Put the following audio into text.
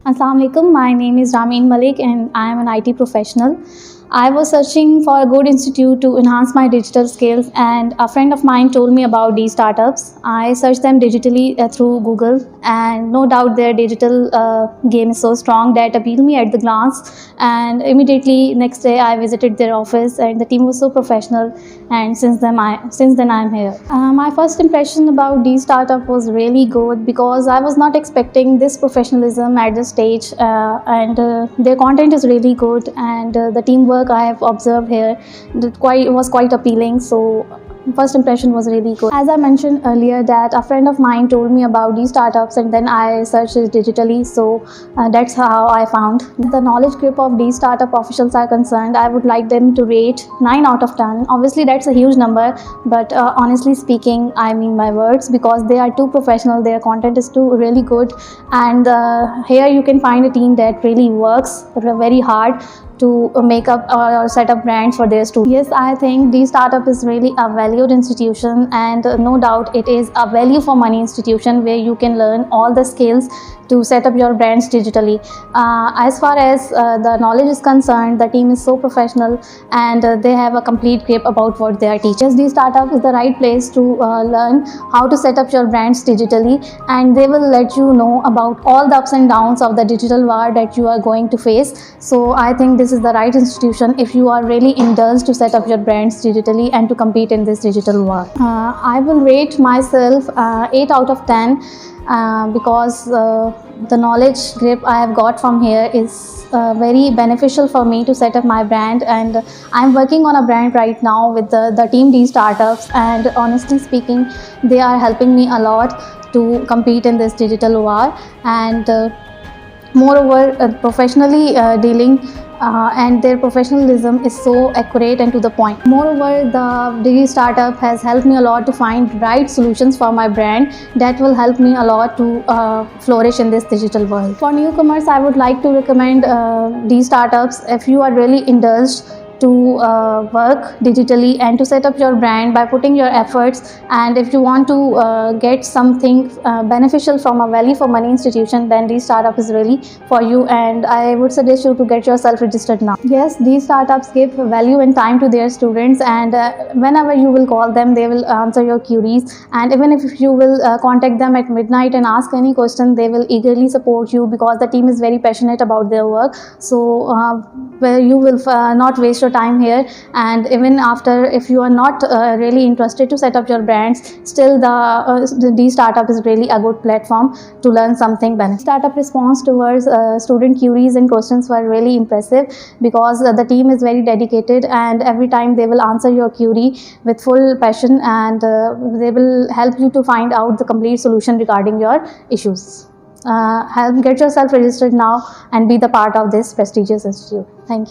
Assalamualaikum. My name is Rameen Malik and I am an IT professional. I was searching for a good institute to enhance my digital skills, and a friend of mine told me about these startups. I searched them digitally through Google, and no doubt their digital game is so strong that appealed me at the glance. And immediately next day, I visited their office, and the team was so professional. And since then I'm here. My first impression about these startup was really good because I was not expecting this professionalism at this stage, and their content is really good, and the teamwork I have observed here was quite appealing. So first impression was really good. As I mentioned earlier, that a friend of mine told me about these startups, and then I searched it digitally. So that's how I found the knowledge grip of these startup officials are concerned. I would like them to rate 9 out of 10. Obviously that's a huge number, but honestly speaking, I mean my words, because they are too professional, their content is too really good, and here you can find a team that really works very hard to make up or set up brands for their students. Yes, I think the startup is really a valued institution, and no doubt it is a value for money institution where you can learn all the skills to set up your brands digitally. As far as the knowledge is concerned, the team is so professional, and they have a complete grip about what they are teaching. The startup is the right place to learn how to set up your brands digitally, and they will let you know about all the ups and downs of the digital war that you are going to face. So I think this is the right institution if you are really indulged to set up your brands digitally and to compete in this digital war. I will rate myself 8 out of 10 because the knowledge grip I have got from here is very beneficial for me to set up my brand, and I'm working on a brand right now with the team D startups, and honestly speaking, they are helping me a lot to compete in this digital war. And moreover, professionally dealing and their professionalism is so accurate and to the point. Moreover, the Digi startup has helped me a lot to find right solutions for my brand that will help me a lot to flourish in this digital world. For newcomers, I would like to recommend these startups if you are really indulged to work digitally and to set up your brand by putting your efforts, and if you want to get something beneficial from a value for money institution, then these startup is really for you, and I would suggest you to get yourself registered now. Yes, these startups give value and time to their students, and whenever you will call them, they will answer your queries, and even if you will contact them at midnight and ask any question, they will eagerly support you because the team is very passionate about their work. So where you will not waste your time here, and even after, if you are not really interested to set up your brands, still the startup is really a good platform to learn something beneficial. Startup response towards student queries and questions were really impressive because the team is very dedicated, and every time they will answer your query with full passion, and they will help you to find out the complete solution regarding your issues. Get yourself registered now and be the part of this prestigious institute. Thank you.